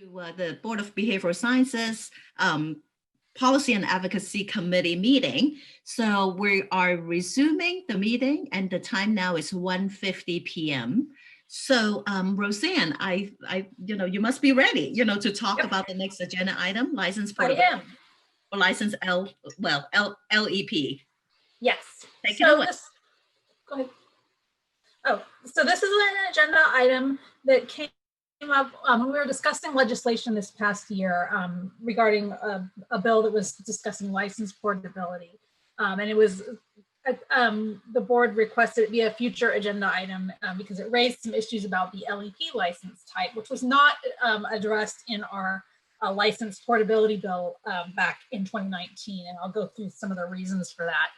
to the Board of Behavioral Sciences Policy and Advocacy Committee meeting. So we are resuming the meeting and the time now is 1:50 p.m. So Roseanne, you must be ready, to talk about the next agenda item, license I am. or license LEP. Yes. Take it away. Go ahead. Oh, so this is an agenda item that came up when we were discussing legislation this past year regarding a bill that was discussing license portability. And it was, the board requested it be a future agenda item because it raised some issues about the LEP license type, which was not addressed in our license portability bill back in 2019. And I'll go through some of the reasons for that.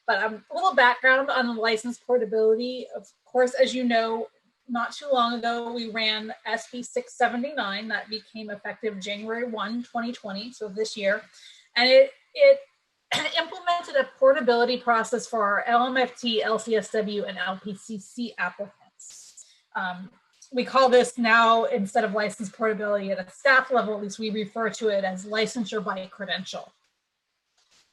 But a little background on the license portability. Of course, as you know, not too long ago, we ran SB 679 that became effective January 1, 2020, so this year. And it implemented a portability process for our LMFT, LCSW, and LPCC applicants. We call this now, instead of license portability at a staff level, at least we refer to it as licensure by credential.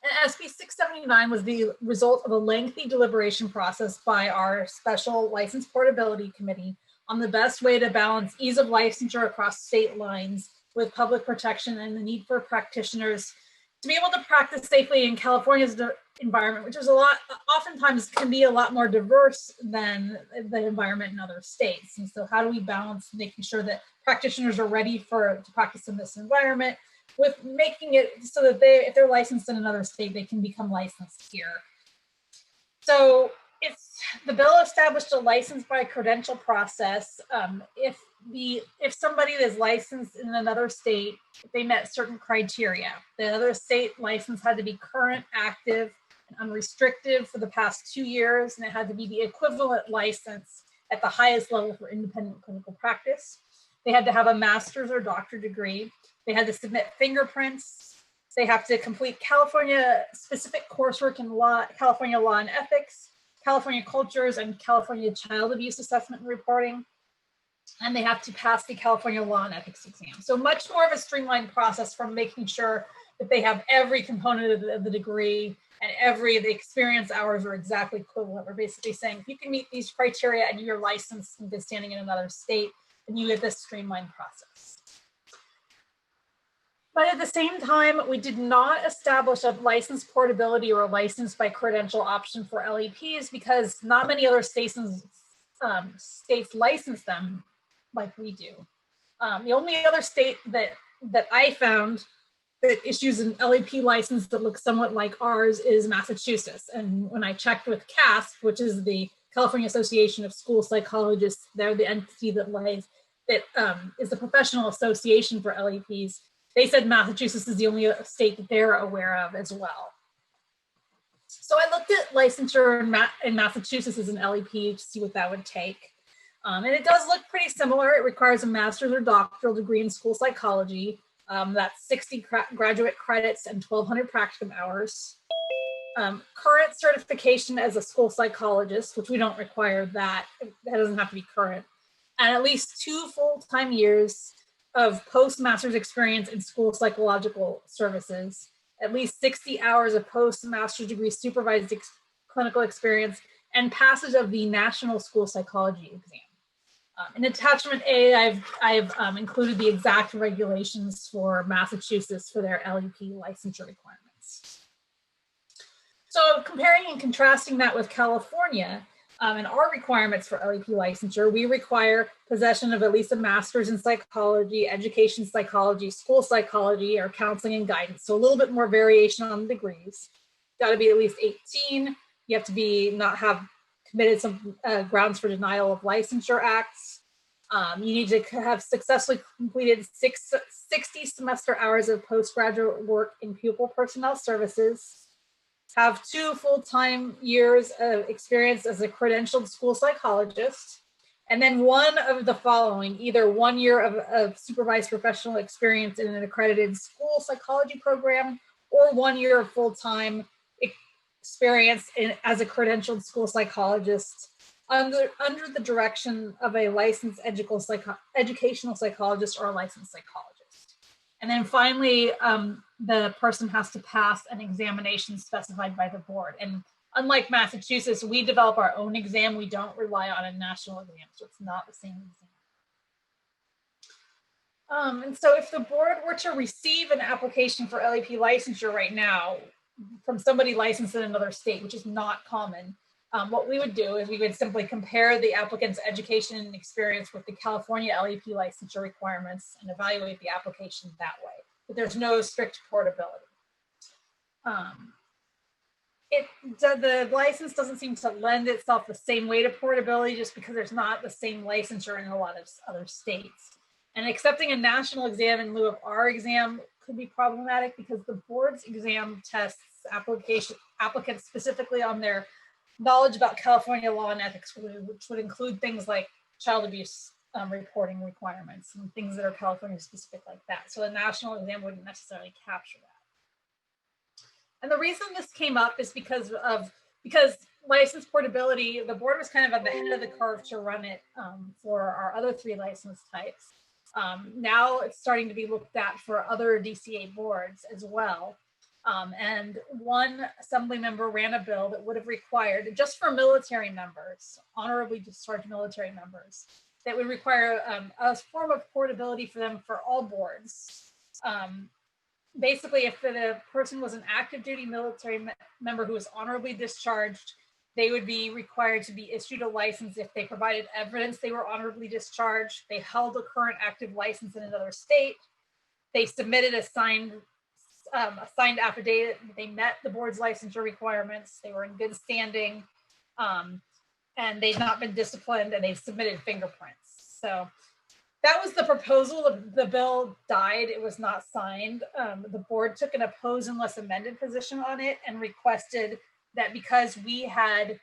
And SB 679 was the result of a lengthy deliberation process by our special license portability committee on the best way to balance ease of licensure across state lines with public protection and the need for practitioners to be able to practice safely in California's environment, which is oftentimes can be a lot more diverse than the environment in other states. And so how do we balance making sure that practitioners are ready to practice in this environment with making it so that if they're licensed in another state, they can become licensed here. So the bill established a license by credential process. If somebody is licensed in another state, they met certain criteria. The other state license had to be current, active, and unrestricted for the past 2 years, and it had to be the equivalent license at the highest level for independent clinical practice. They had to have a master's or doctorate degree. They had to submit fingerprints. They have to complete California-specific coursework in law, California law and ethics, California cultures, and California child abuse assessment and reporting. And they have to pass the California law and ethics exam. So much more of a streamlined process from making sure that they have every component of the degree and the experience hours are exactly equivalent. We're basically saying, if you can meet these criteria and you're licensed and good standing in another state, then you get this streamlined process. But at the same time, we did not establish a license portability or a license by credential option for LEPs because not many other states license them like we do. The only other state that I found that issues an LEP license that looks somewhat like ours is Massachusetts. And when I checked with CASP, which is the California Association of School Psychologists, they're the entity that is the professional association for LEPs. They said Massachusetts is the only state that they're aware of as well. So I looked at licensure in Massachusetts as an LEP to see what that would take. And it does look pretty similar. It requires a master's or doctoral degree in school psychology. That's 60 graduate credits and 1,200 practicum hours. Current certification as a school psychologist, which we don't require that. That doesn't have to be current. And at least 2 full-time years of post-master's experience in school psychological services, at least 60 hours of post-master's degree supervised clinical experience, and passage of the National School Psychology exam. In attachment A, I've included the exact regulations for Massachusetts for their LEP licensure requirements. So comparing and contrasting that with California, and our requirements for LEP licensure, we require possession of at least a master's in psychology, education psychology, school psychology, or counseling and guidance. So a little bit more variation on the degrees. Got to be at least 18. You have to not have committed some grounds for denial of licensure acts. You need to have successfully completed 60 semester hours of postgraduate work in pupil personnel services. Have 2 full-time years of experience as a credentialed school psychologist, and then one of the following, either 1 year of supervised professional experience in an accredited school psychology program, or 1 year of full-time experience as a credentialed school psychologist under the direction of a licensed educational psychologist or a licensed psychologist. And then finally, the person has to pass an examination specified by the board. And unlike Massachusetts, we develop our own exam. We don't rely on a national exam, so it's not the same exam. And so if the board were to receive an application for LEP licensure right now from somebody licensed in another state, which is not common, what we would do is we would simply compare the applicant's education and experience with the California LEP licensure requirements and evaluate the application that way. But there's no strict portability. The license doesn't seem to lend itself the same way to portability just because there's not the same licensure in a lot of other states. And accepting a national exam in lieu of our exam could be problematic because the board's exam tests applicants specifically on their knowledge about California law and ethics, which would include things like child abuse reporting requirements and things that are California specific like that. So a national exam wouldn't necessarily capture that. And the reason this came up is because license portability, the board was kind of at the head of the curve to run it for our other 3 license types. Now it's starting to be looked at for other DCA boards as well. And one assembly member ran a bill that would have required, just for military members, honorably discharged military members, that would require a form of portability for them for all boards. Basically, if the person was an active duty military member who was honorably discharged, they would be required to be issued a license if they provided evidence they were honorably discharged, they held a current active license in another state, they submitted a signed affidavit, they met the board's licensure requirements, they were in good standing, and they've not been disciplined, and they've submitted fingerprints. So that was the proposal. The bill died. It was not signed. The board took an oppose unless amended position on it and requested that because we had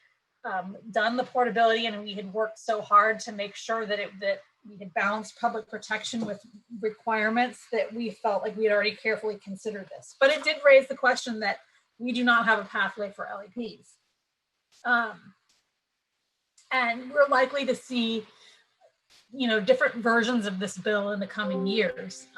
done the portability and we had worked so hard to make sure that we had balanced public protection with requirements, that we felt like we had already carefully considered this. But it did raise the question that we do not have a pathway for LEPs. And we're likely to see, different versions of this bill in the coming years.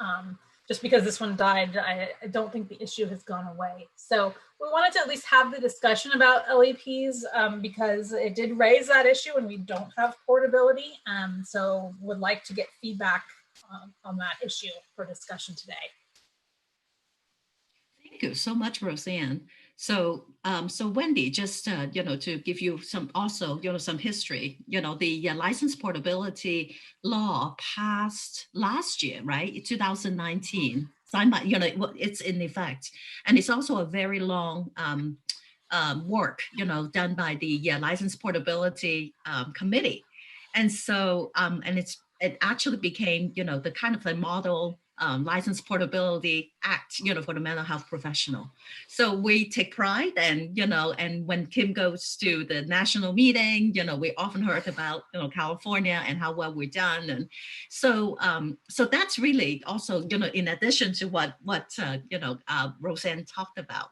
Just because this one died, I don't think the issue has gone away. So we wanted to at least have the discussion about LEPs because it did raise that issue and we don't have portability. So would like to get feedback on that issue for discussion today. Thank you so much, Roseanne. So, Wendy, just to give you some some history. The license portability law passed last year, right? 2019. Signed by, it's in effect, and it's also a very long work, done by the license portability committee, and so it actually became, the kind of the model license portability act, for the mental health professional. So we take pride, and and when Kim goes to the national meeting, we often heard about California and how well we're done, and so that's really also in addition to what Roseanne talked about.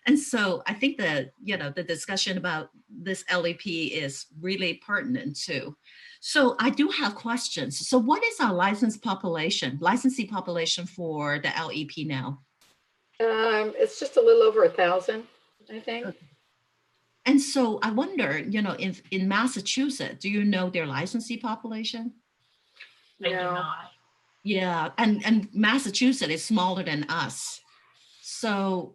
And so I think that the discussion about this LEP is really pertinent too. So I do have questions. So what is our licensee population for the LEP now? It's just a little over 1,000, I think. Okay. And so I wonder, in Massachusetts, do you know their licensee population? I do not. Yeah, and Massachusetts is smaller than us. So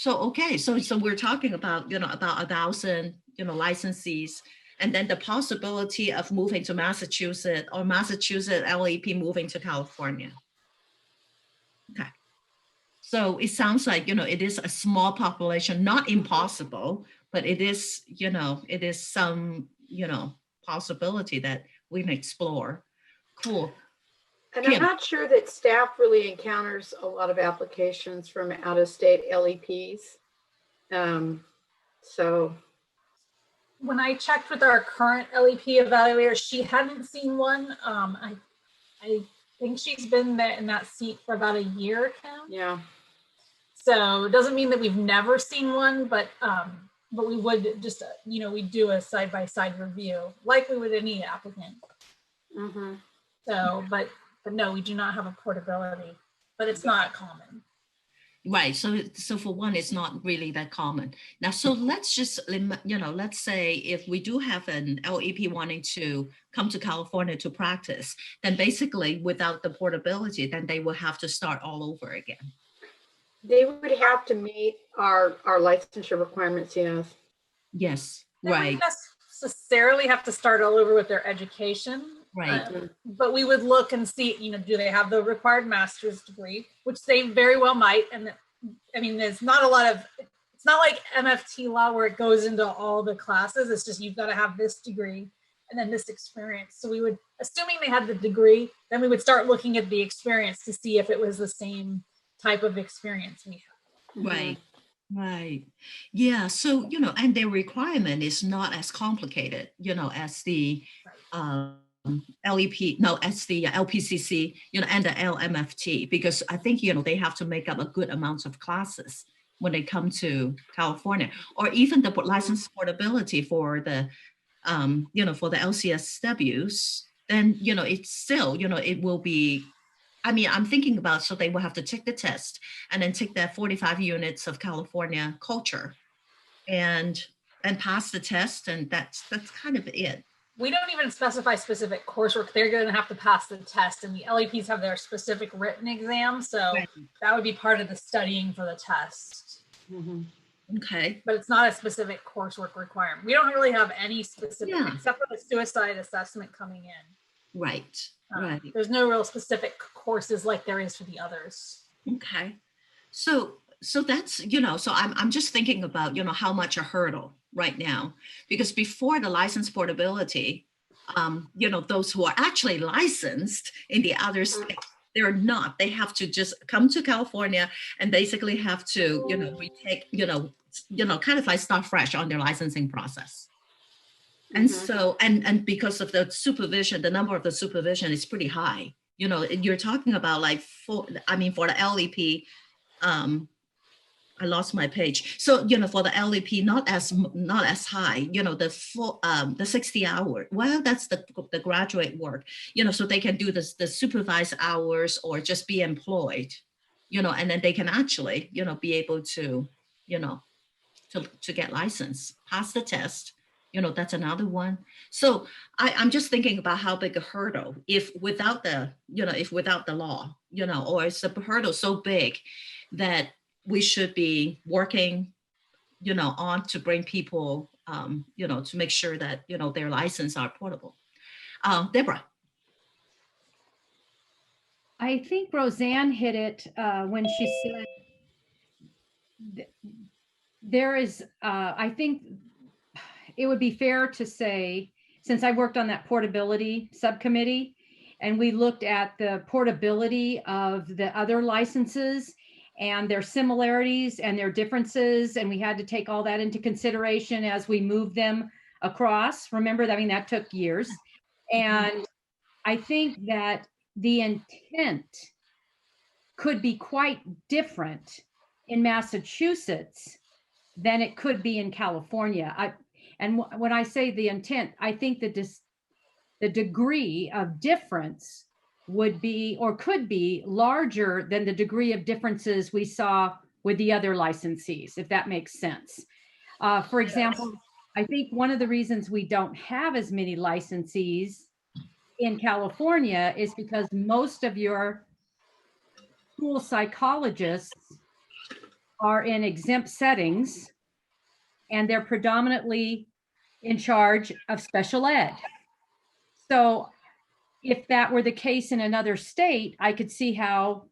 okay, so we're talking about about 1,000 licensees. And then the possibility of moving to Massachusetts or Massachusetts LEP moving to California. Okay. So it sounds like, it is a small population, not impossible, but it is, it is some, possibility that we can explore. Cool. And I'm not sure that staff really encounters a lot of applications from out-of-state LEPs. So. When I checked with our current LEP evaluator, she hadn't seen one. I think she's been there in that seat for about a year, Kim. Yeah. So it doesn't mean that we've never seen one, but we would just, we do a side-by-side review like we would any applicant. Mm-hmm. So, but But no, we do not have a portability, but it's not common. Right. So for one, it's not really that common. Now, so let's just, let's say if we do have an LEP wanting to come to California to practice, then basically without the portability, then they will have to start all over again. They would have to meet our licensure requirements, yes. Yes. They Right. wouldn't necessarily have to start all over with their education. Right. But we would look and see, do they have the required master's degree, which they very well might. And I mean, there's not a lot of, it's not like MFT law where it goes into all the classes. It's just, you've got to have this degree and then this experience. So we would, assuming they had the degree, then we would start looking at the experience to see if it was the same type of experience we have. Right. Right. Yeah. So, and their requirement is not as complicated, as the LEP, no, as the LPCC, and the LMFT, because I think, they have to make up a good amount of classes when they come to California, or even the license portability for the, for the LCSWs, then, it's still, it will be, I mean, I'm thinking about, so they will have to take the test and then take their 45 units of California culture and pass the test. And that's kind of it. We don't even specify specific coursework. They're going to have to pass the test, and the LEPs have their specific written exam. So that would be part of the studying for the test. Okay. But it's not a specific coursework requirement. We don't really have any specific, except for the suicide assessment coming in. Right. Right. There's no real specific courses like there is for the others. Okay. So that's, so I'm just thinking about, how much a hurdle right now, because before the license portability, those who are actually licensed in the other states, they're not. They have to just come to California and basically have to, retake, kind of like start fresh on their licensing process. And so, and because of the supervision, the number of the supervision is pretty high. You're talking about like for the LEP, I lost my page. So, for the LEP, not as high, the full, the 60 hour, well, that's the graduate work, so they can do the supervised hours or just be employed, and then they can actually, be able to, to get licensed, pass the test. That's another one. So I'm just thinking about how big a hurdle, if without the law, or is the hurdle so big that we should be working, on to bring people, to make sure that, their license are portable. Deborah. I think Roseanne hit it when she said there is, I think it would be fair to say, since I worked on that portability subcommittee, and we looked at the portability of the other licenses and their similarities and their differences, and we had to take all that into consideration as we moved them across. Remember, that took years. And I think that the intent could be quite different in Massachusetts than it could be in California. And when I say the intent, I think that the degree of difference would be or could be larger than the degree of differences we saw with the other licensees, if that makes sense. For example, I think one of the reasons we don't have as many licensees in California is because most of your school psychologists are in exempt settings, and they're predominantly in charge of special ed. So if that were the case in another state, I could see how,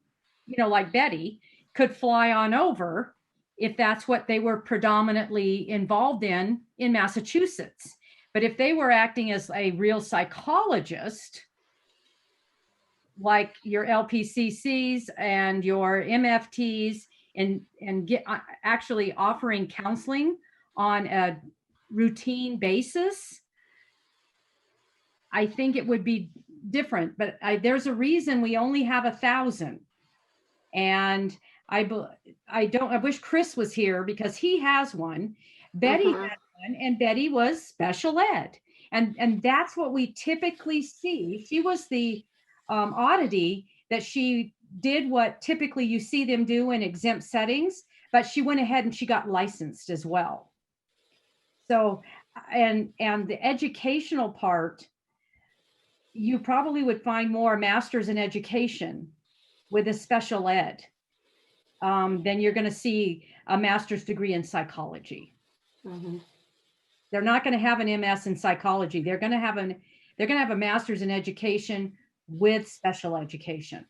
like Betty could fly on over if that's what they were predominantly involved in Massachusetts. But if they were acting as a real psychologist, like your LPCCs and your MFTs, and actually offering counseling on a routine basis, I think it would be different. But there's a reason we only have 1,000, and I wish Chris was here because he has one. Betty had one, and Betty was special ed, and that's what we typically see. She was the oddity that she did what typically you see them do in exempt settings, but she went ahead and she got licensed as well. So, and the educational part, you probably would find more masters in education with a special ed than you're going to see a master's degree in psychology. Mhm. They're not going to have an MS in psychology. They're going to have a master's in education with special education.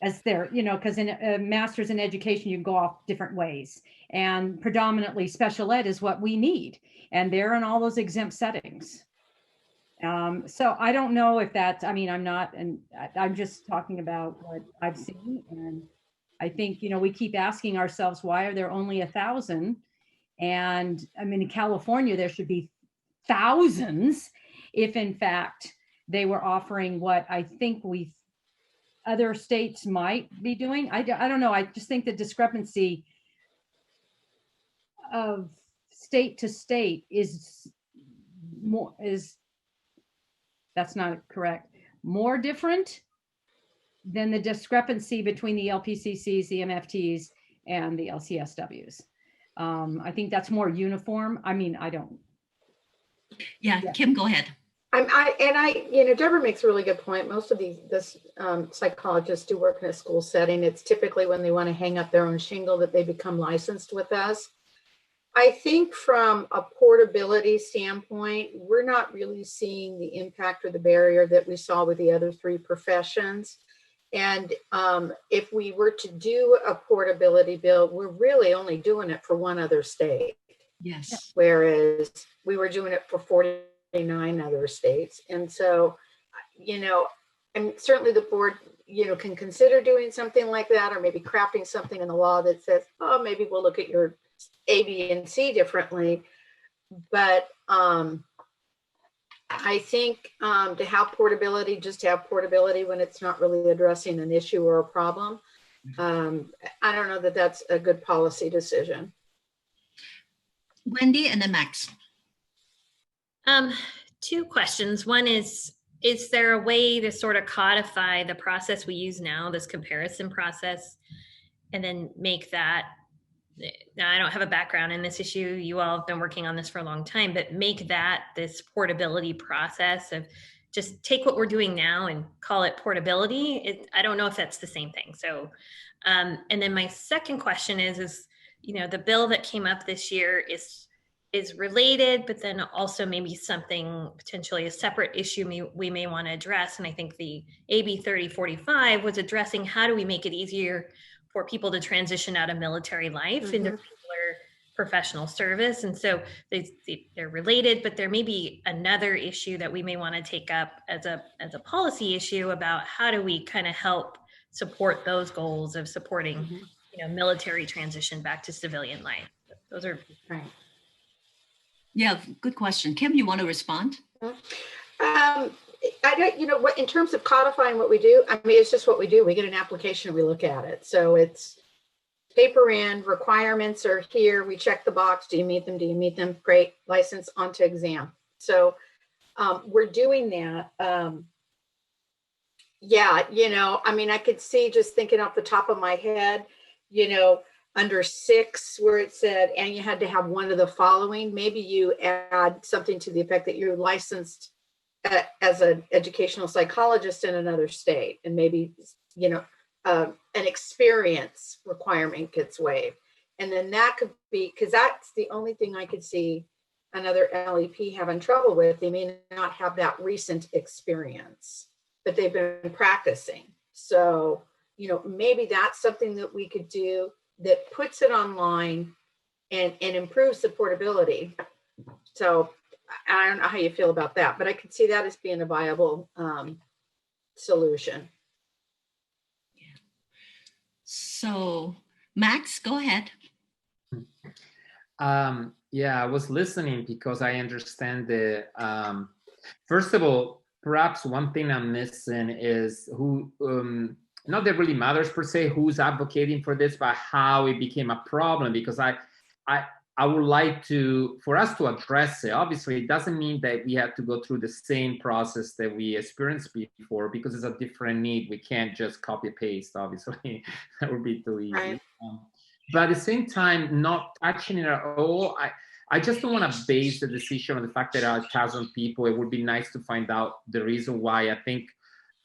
As their, because in a master's in education, you can go off different ways. And predominantly special ed is what we need. And they're in all those exempt settings. So I don't know if that's, I'm just talking about what I've seen. And I think, we keep asking ourselves, why are there only 1,000? And in California, there should be thousands if in fact they were offering what I think other states might be doing. I don't know. I just think the discrepancy of state to state that's not correct, more different than the discrepancy between the LPCCs, the MFTs, and the LCSWs. I think that's more uniform. I don't. Yeah, Kim, go ahead. Deborah makes a really good point. Most of this psychologists do work in a school setting. It's typically when they want to hang up their own shingle that they become licensed with us. I think from a portability standpoint, we're not really seeing the impact or the barrier that we saw with the other three professions. And if we were to do a portability bill, we're really only doing it for one other state. Yes. Whereas we were doing it for 49 other states. And so, and certainly the board, can consider doing something like that, or maybe crafting something in the law that says, oh, maybe we'll look at your A, B, and C differently. But I think to have portability, just to have portability when it's not really addressing an issue or a problem, I don't know that that's a good policy decision. Wendy and then Max. Two questions. One is there a way to sort of codify the process we use now, this comparison process, and then make that, now I don't have a background in this issue, you all have been working on this for a long time, but make that this portability process of just take what we're doing now and call it portability. I don't know if that's the same thing. So, and then my second question is, the bill that came up this year is related, but then also maybe something potentially a separate issue we may want to address. And I think the AB 3045 was addressing how do we make it easier for people to transition out of military life into regular professional service. And so they're related, but there may be another issue that we may want to take up as a policy issue about how do we kind of help support those goals of supporting military transition back to civilian life. Those are right. Yeah, good question. Kim, you want to respond? I don't, what in terms of codifying what we do, it's just what we do. We get an application and we look at it. So it's paper in, requirements are here. We check the box. Do you meet them? Do you meet them? Great. License onto exam. So we're doing that. I could see, just thinking off the top of my head, under 6 where it said, and you had to have one of the following, maybe you add something to the effect that you're licensed as an educational psychologist in another state, and maybe, an experience requirement gets waived. And then that could be, because that's the only thing I could see another LEP having trouble with. They may not have that recent experience, but they've been practicing. So, maybe that's something that we could do that puts it online and improves the portability. So I don't know how you feel about that, but I could see that as being a viable solution. Yeah. So Max, go ahead. I was listening because I understand first of all, perhaps one thing I'm missing is who, not that really matters per se, who's advocating for this, but how it became a problem. Because I would like for us to address it. Obviously, it doesn't mean that we have to go through the same process that we experienced before, because it's a different need. We can't just copy paste, obviously. That would be too easy. Right. But at the same time, not touching it at all. I just don't want to base the decision on the fact that there are 1,000 people. It would be nice to find out the reason why. I think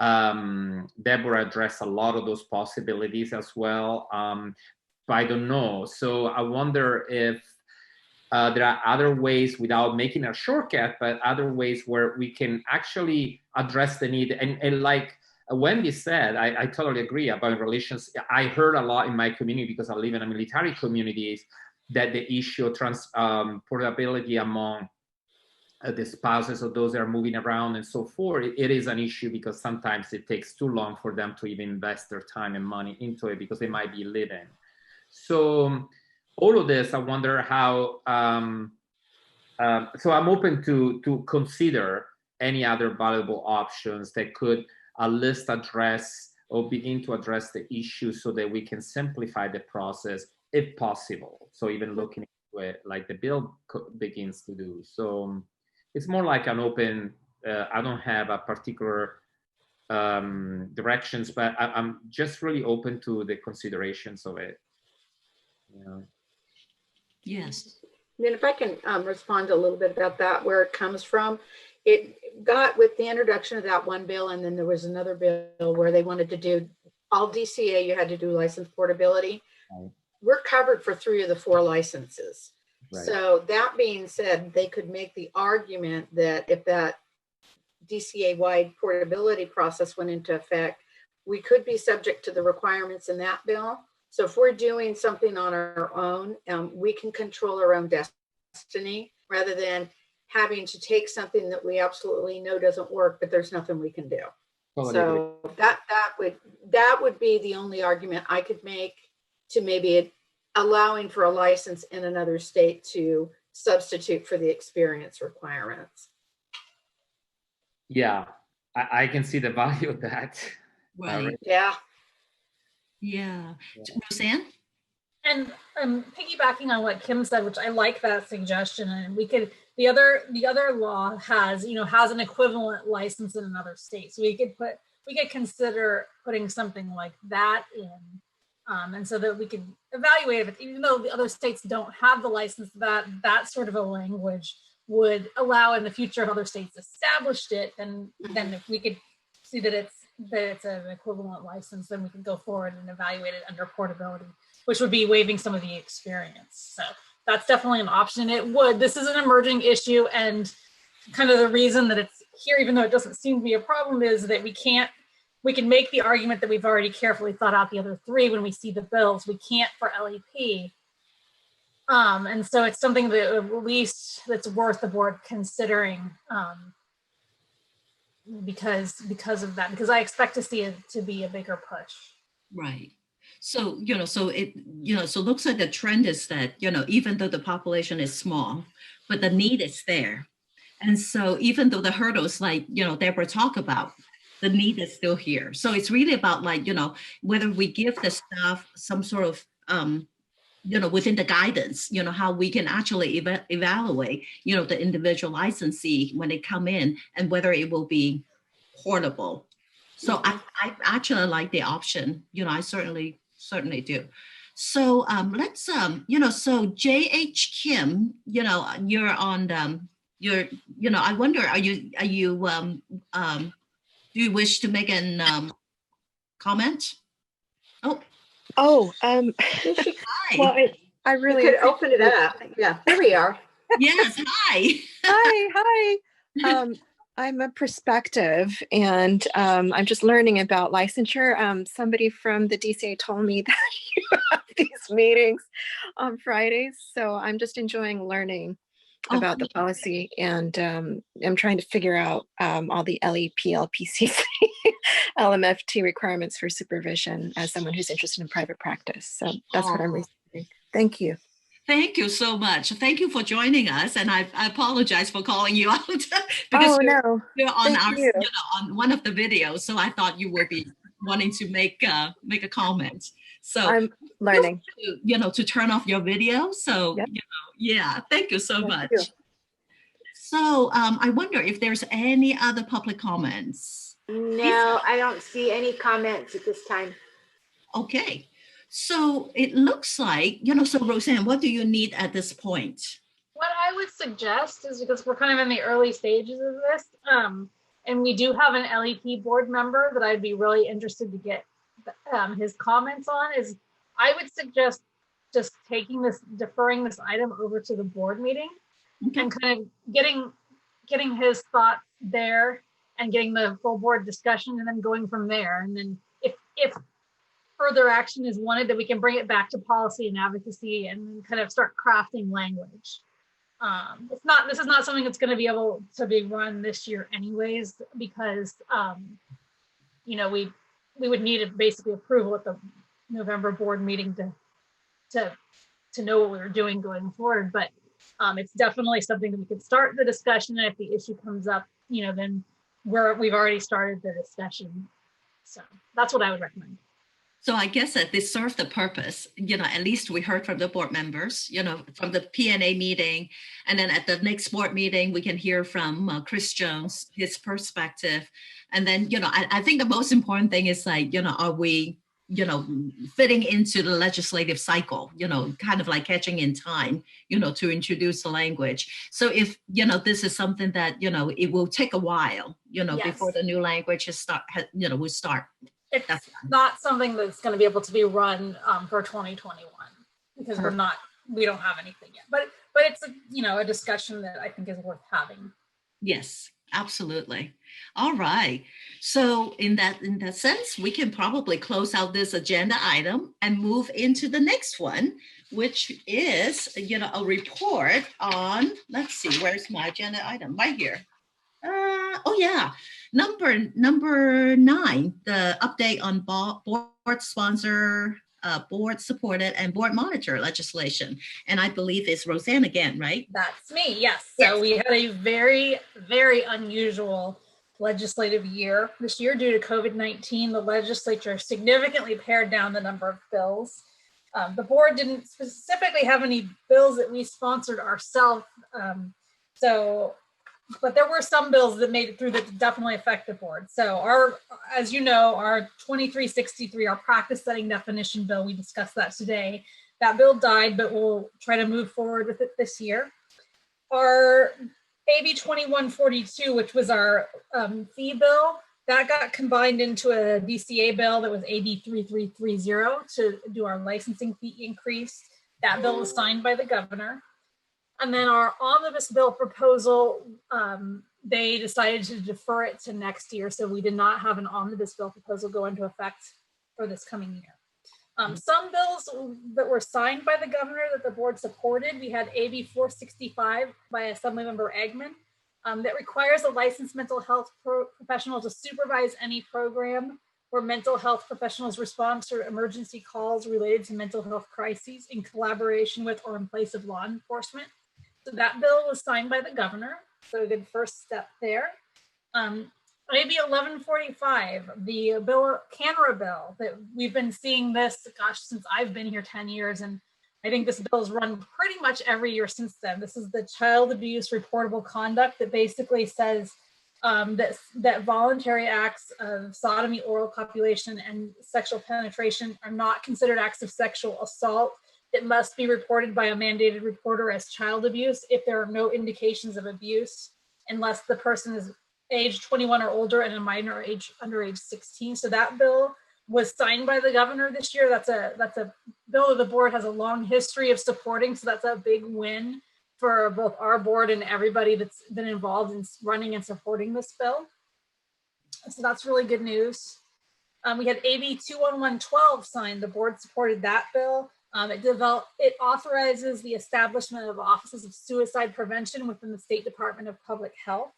Deborah addressed a lot of those possibilities as well. But I don't know. So I wonder if there are other ways, without making a shortcut, but other ways where we can actually address the need. And like Wendy said, I totally agree about relations. I heard a lot in my community, because I live in a military community, that the issue of portability among the spouses of those that are moving around and so forth, it is an issue, because sometimes it takes too long for them to even invest their time and money into it, because they might be living. So all of this, I wonder how, so I'm open to consider any other valuable options that could at least address or begin to address the issue, so that we can simplify the process if possible. So even looking into it like the bill begins to do. So it's more like an open, I don't have a particular directions, but I'm just really open to the considerations of it. Yeah. Yes. And then if I can respond a little bit about that, where it comes from, it got with the introduction of that one bill, and then there was another bill where they wanted to do all DCA, you had to do license portability. Right. We're covered for 3 of the 4 licenses. Right. So that being said, they could make the argument that if that DCA-wide portability process went into effect, we could be subject to the requirements in that bill. So if we're doing something on our own, we can control our own destiny, rather than having to take something that we absolutely know doesn't work, but there's nothing we can do. Totally agree. So that would be the only argument I could make to maybe allowing for a license in another state to substitute for the experience requirements. Yeah, I can see the value of that. Right. Yeah. Yeah. Roseanne? And piggybacking on what Kim said, which I like that suggestion, and we could, the other law has an equivalent license in another state. So we could consider putting something like that in. And so that we could evaluate it, even though the other states don't have the license, that sort of a language would allow in the future, if other states established it, then if we could see that it's an equivalent license, then we could go forward and evaluate it under portability, which would be waiving some of the experience. So that's definitely an option. This is an emerging issue, and kind of the reason that it's here, even though it doesn't seem to be a problem, is that we can make the argument that we've already carefully thought out the other 3 when we see the bills. We can't for LEP. And so it's something that at least that's worth the board considering, because of that, because I expect to see it to be a bigger push. Right. So, so it looks like the trend is that, even though the population is small, but the need is there. And so even though the hurdles, like, Deborah talked about, the need is still here. So it's really about, like, whether we give the staff some sort of, within the guidance, how we can actually evaluate, the individual licensee when they come in, and whether it will be portable. So I actually like the option, I certainly do. So let's, so J.H. Kim, you're on, I wonder, are you, do you wish to make an comment? Hi. Well, I really You could open it up. Yeah, there we are. Yes, hi. Hi. I'm a prospective, and I'm just learning about licensure. Somebody from the DCA told me that you have these meetings on Fridays, so I'm just enjoying learning about the policy, and I'm trying to figure out all the LEP, LPCC, LMFT requirements for supervision as someone who's interested in private practice. So that's what I'm researching. Thank you. Thank you so much. Thank you for joining us, and I apologize for calling you out because you're on on one of the videos, so I thought you would be wanting to make a comment. So I'm learning. to turn off your video. So, Yep. yeah, thank you so Thank much. you. So I wonder if there's any other public comments. No, I don't see any comments at this time. Okay. So it looks like, so Roseanne, what do you need at this point? What I would suggest is, because we're kind of in the early stages of this, and we do have an LEP board member that I'd be really interested to get his comments on, is I would suggest just deferring this item over to the board meeting Okay. and kind of getting his thoughts there and getting the full board discussion and then going from there. And then if further action is wanted, then we can bring it back to policy and advocacy and kind of start crafting language. This is not something that's going to be able to be run this year anyways, because we would need basically approval at the November board meeting to know what we were doing going forward. But it's definitely something that we could start the discussion, and if the issue comes up, then we've already started the discussion. So that's what I would recommend. So I guess that this served the purpose, at least we heard from the board members, from the PNA meeting. And then at the next board meeting, we can hear from Chris Jones, his perspective. And then, I think the most important thing is like, are we, fitting into the legislative cycle, kind of like catching in time, to introduce the language. So if, this is something that, it will take a while, Yes. before the new language will start. It's not something that's going to be able to be run for 2021 because we don't have anything yet. But it's a discussion that I think is worth having. Yes, absolutely. All right. So in that sense, we can probably close out this agenda item and move into the next one, which is a report on. Let's see, where's my agenda item? Right here. Oh yeah. Number 9, the update on board sponsor, board supported and board monitor legislation. And I believe it's Roseanne again, right? That's me, yes. So we had a very, very unusual legislative year. This year, due to COVID-19, the legislature significantly pared down the number of bills. The board didn't specifically have any bills that we sponsored ourselves. But there were some bills that made it through that definitely affect the board. So as you know, our 2363, our practice setting definition bill, we discussed that today. That bill died, but we'll try to move forward with it this year. Our AB 2142, which was our fee bill, that got combined into a DCA bill that was AB 3330 to do our licensing fee increase. That bill was signed by the governor. And then our omnibus bill proposal, they decided to defer it to next year. So we did not have an omnibus bill proposal go into effect for this coming year. Some bills that were signed by the governor that the board supported, we had AB 465 by Assemblymember Eggman that requires a licensed mental health professional to supervise any program where mental health professionals respond to emergency calls related to mental health crises in collaboration with or in place of law enforcement. So that bill was signed by the governor, so a good first step there. AB 1145, the Canara bill, that we've been seeing this, since I've been here 10 years, and I think this bill's run pretty much every year since then. This is the child abuse reportable conduct that basically says that voluntary acts of sodomy, oral copulation, and sexual penetration are not considered acts of sexual assault. It must be reported by a mandated reporter as child abuse if there are no indications of abuse, unless the person is age 21 or older and a minor under age 16. So that bill was signed by the governor this year. That's a bill that the board has a long history of supporting. So that's a big win for both our board and everybody that's been involved in running and supporting this bill. So that's really good news. We had AB 21112 signed. The board supported that bill. It authorizes the establishment of offices of suicide prevention within the State Department of Public Health.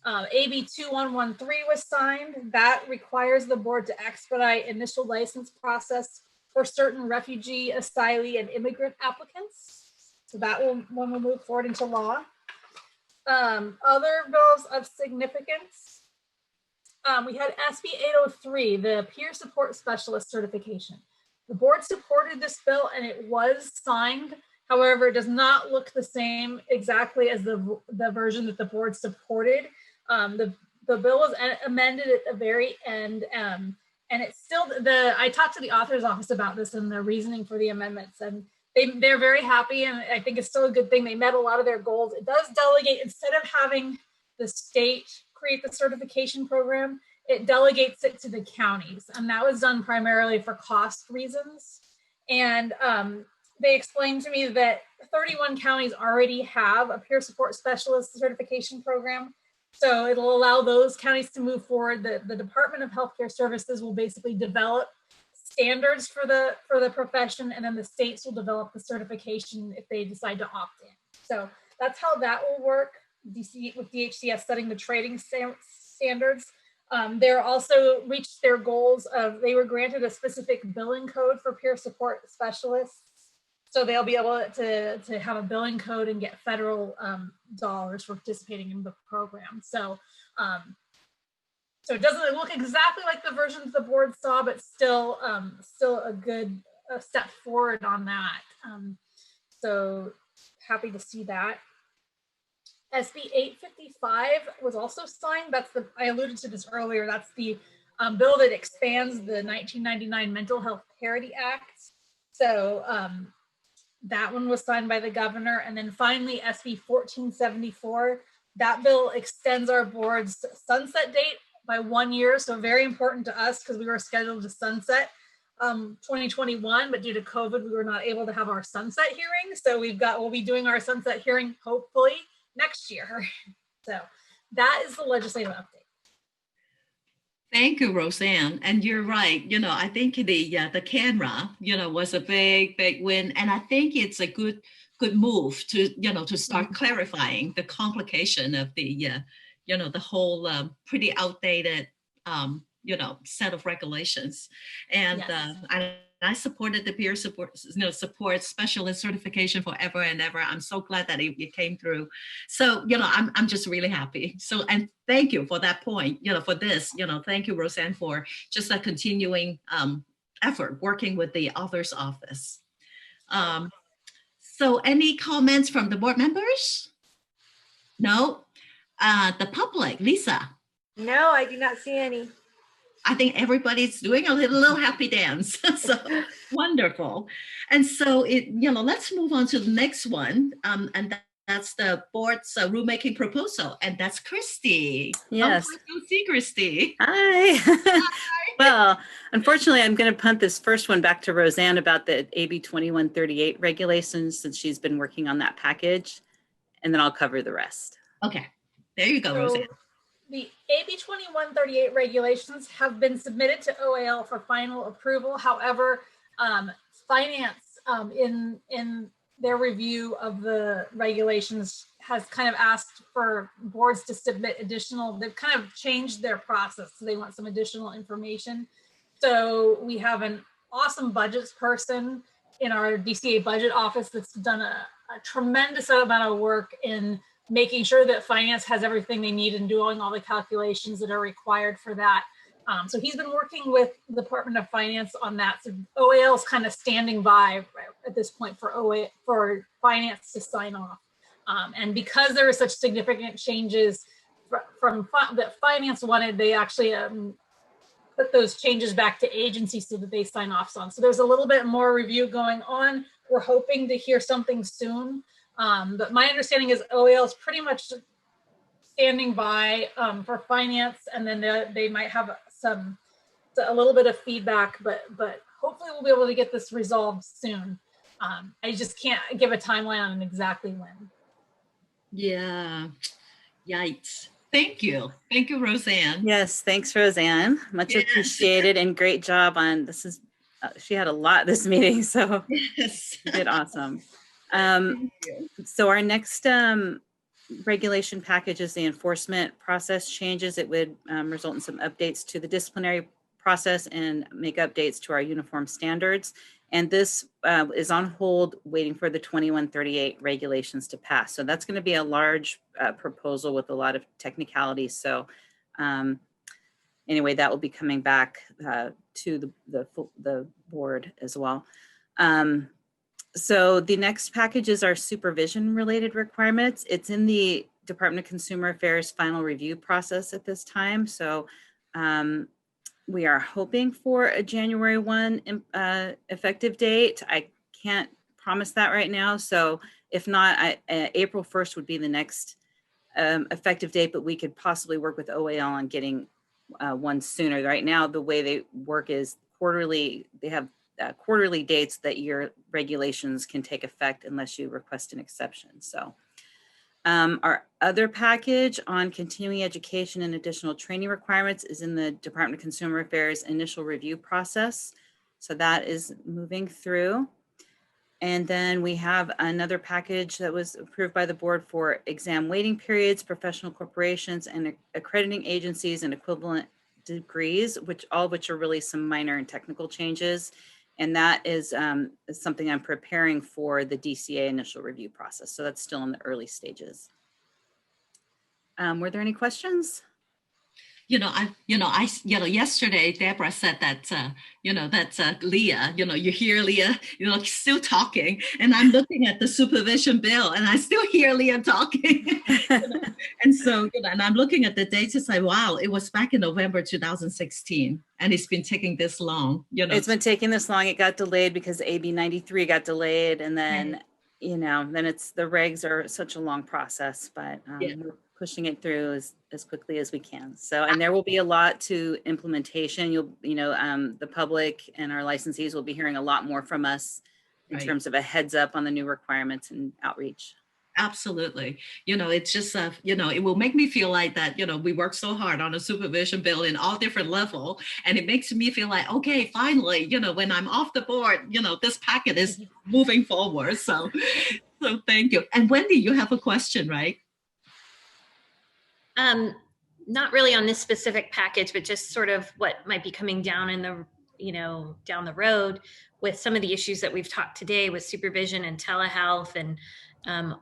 AB 2113 was signed. That requires the board to expedite initial license process for certain refugee, asylee, and immigrant applicants. So that one will move forward into law. Other bills of significance. We had SB 803, the peer support specialist certification. The board supported this bill and it was signed. However, it does not look the same exactly as the version that the board supported. The bill was amended at the very end, and it's still I talked to the author's office about this and the reasoning for the amendments, and they're very happy, and I think it's still a good thing. They met a lot of their goals. It does delegate, instead of having the state create the certification program, it delegates it to the counties, and that was done primarily for cost reasons. And they explained to me that 31 counties already have a peer support specialist certification program. So it'll allow those counties to move forward. The Department of Healthcare Services will basically develop standards for the profession, and then the states will develop the certification if they decide to opt in. So that's how that will work. With DHCS setting the trading standards. They're also reached their goals of, they were granted a specific billing code for peer support specialists. So they'll be able to have a billing code and get federal dollars for participating in the program. So, so it doesn't look exactly like the versions the board saw, but still a good step forward on that. So happy to see that. SB 855 was also signed. I alluded to this earlier. That's the bill that expands the 1999 Mental Health Parity Act. So that one was signed by the governor. And then finally, SB 1474, that bill extends our board's sunset date by 1 year. So very important to us because we were scheduled to sunset 2021, but due to COVID, we were not able to have our sunset hearing. So we'll be doing our sunset hearing hopefully next year. So that is the legislative update. Thank you, Roseanne. And you're right. I think the camera, was a big win. And I think it's a good move to start clarifying the complication of the whole pretty outdated, set of regulations. And Yes. I supported the peer support specialist certification forever and ever. I'm so glad that it came through. So, I'm just really happy. So, and thank you for that point, for this, thank you, Roseanne, for just a continuing effort working with the author's office. So any comments from the board members? No? The public, Lisa? No, I do not see any. I think everybody's doing a little happy dance. So wonderful. And so let's move on to the next one. And that's the board's rulemaking proposal. And that's Christy. Yes. Go see Christy. Hi. Well, unfortunately, I'm going to punt this first one back to Roseanne about the AB 2138 regulations, since she's been working on that package, and then I'll cover the rest. Okay. There you go, Roseanne. The AB 2138 regulations have been submitted to OAL for final approval. However, finance in their review of the regulations has kind of asked for boards to submit additional, they've kind of changed their process. So they want some additional information. So we have an awesome budgets person in our DCA budget office that's done a tremendous amount of work in making sure that finance has everything they need and doing all the calculations that are required for that. So he's been working with the Department of Finance on that. So OAL is kind of standing by at this point for finance to sign off. And because there are such significant changes that finance wanted, they actually put those changes back to agency so that they sign off on. So there's a little bit more review going on. We're hoping to hear something soon. But my understanding is OAL is pretty much standing by for finance, and then they might have a little bit of feedback, but hopefully we'll be able to get this resolved soon. I just can't give a timeline on exactly when. Yeah, yikes. Thank you, Roseanne. Yes, thanks, Roseanne. Much appreciated, and great job on this. She had a lot this meeting, so Yes. you did awesome. Thank you. So our next regulation package is the enforcement process changes. It would result in some updates to the disciplinary process and make updates to our uniform standards. And this is on hold, waiting for the 2138 regulations to pass. So that's going to be a large proposal with a lot of technicalities. So anyway, that will be coming back to the board as well. So the next packages are supervision related requirements. It's in the Department of Consumer Affairs final review process at this time. So we are hoping for a January 1 effective date. I can't promise that right now. So if not, April 1st would be the next effective date, but we could possibly work with OAL on getting one sooner. Right now, the way they work is quarterly. They have quarterly dates that your regulations can take effect unless you request an exception. So our other package on continuing education and additional training requirements is in the Department of Consumer Affairs initial review process. So that is moving through. And then we have another package that was approved by the board for exam waiting periods, professional corporations, and accrediting agencies and equivalent degrees, all of which are really some minor and technical changes. And that is something I'm preparing for the DCA initial review process. So that's still in the early stages. Were there any questions? Yesterday, Deborah said that, that's Leah, you hear Leah, still talking, and I'm looking at the supervision bill and I still hear Leah talking. And so, and I'm looking at the dates to say, wow, it was back in November 2016 and it's been taking this long, It's been taking this long. It got delayed because AB 93 got delayed. And then, then it's the regs are such a long process, but we're pushing it through as quickly as we can. So, and there will be a lot to implementation. The public and our licensees will be hearing a lot more from us in terms of a heads up on the new requirements and outreach. Absolutely. It's just, it will make me feel like that, we work so hard on a supervision bill in all different level. And it makes me feel like, okay, finally, when I'm off the board, this packet is moving forward. So thank you. And Wendy, you have a question, right? Not really on this specific package, but just sort of what might be coming down in the, down the road with some of the issues that we've talked today with supervision and telehealth and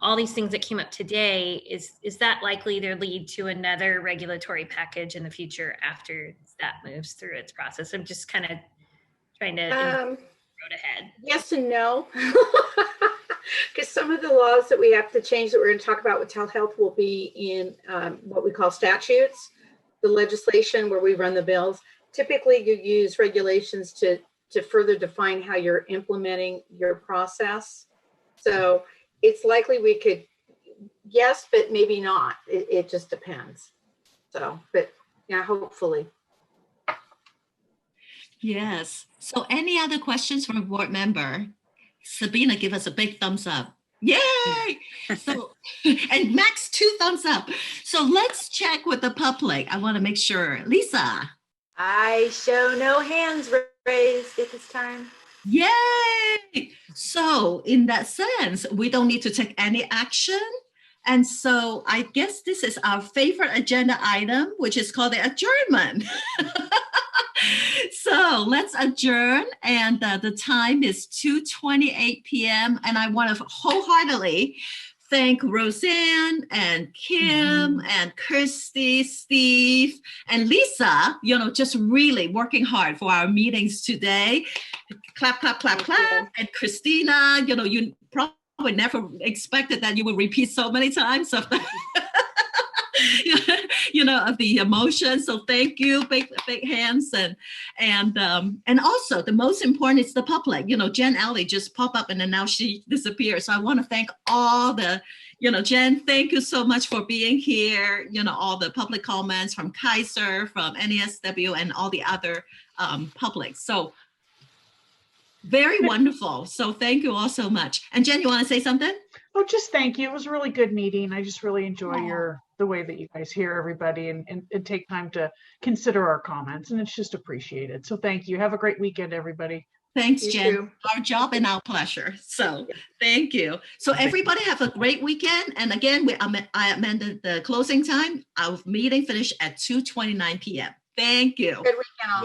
all these things that came up today. Is that likely to lead to another regulatory package in the future after that moves through its process? I'm just kind of trying to road ahead. Yes and no. Because some of the laws that we have to change that we're going to talk about with telehealth will be in what we call statutes, the legislation where we run the bills. Typically, you use regulations to further define how you're implementing your process. So it's likely we could, yes, but maybe not. It just depends. So, but yeah, hopefully. Yes. So any other questions from a board member? Sabina, give us a big thumbs up. Yay! So, and Max, 2 thumbs up. So let's check with the public. I want to make sure. Lisa. I show no hands raised at this time. Yay! So in that sense, we don't need to take any action. And so I guess this is our favorite agenda item, which is called the adjournment. So let's adjourn. And the time is 2:28 p.m. And I want to wholeheartedly thank Roseanne and Kim and Kirsty, Steve, and Lisa, just really working hard for our meetings today. Clap, clap, clap, clap. And Christina, you probably never expected that you would repeat so many times of the, of the emotion. So thank you, big hands. And also the most important is the public. Jen Alley just popped up and then now she disappeared. So I want to thank all the, Jen, thank you so much for being here. All the public comments from Kaiser, from NASW, and all the other public. So very wonderful. So thank you all so much. And Jen, you want to say something? Oh, just thank you. It was a really good meeting. I just really enjoy the way that you guys hear everybody and take time to consider our comments, and it's just appreciated. So thank you. Have a great weekend, everybody. Thanks, You Jen. too. Our job and our pleasure. So thank you. So everybody have a great weekend. And again, I amended the closing time. Our meeting finished at 2:29 p.m. Thank you. Good weekend all.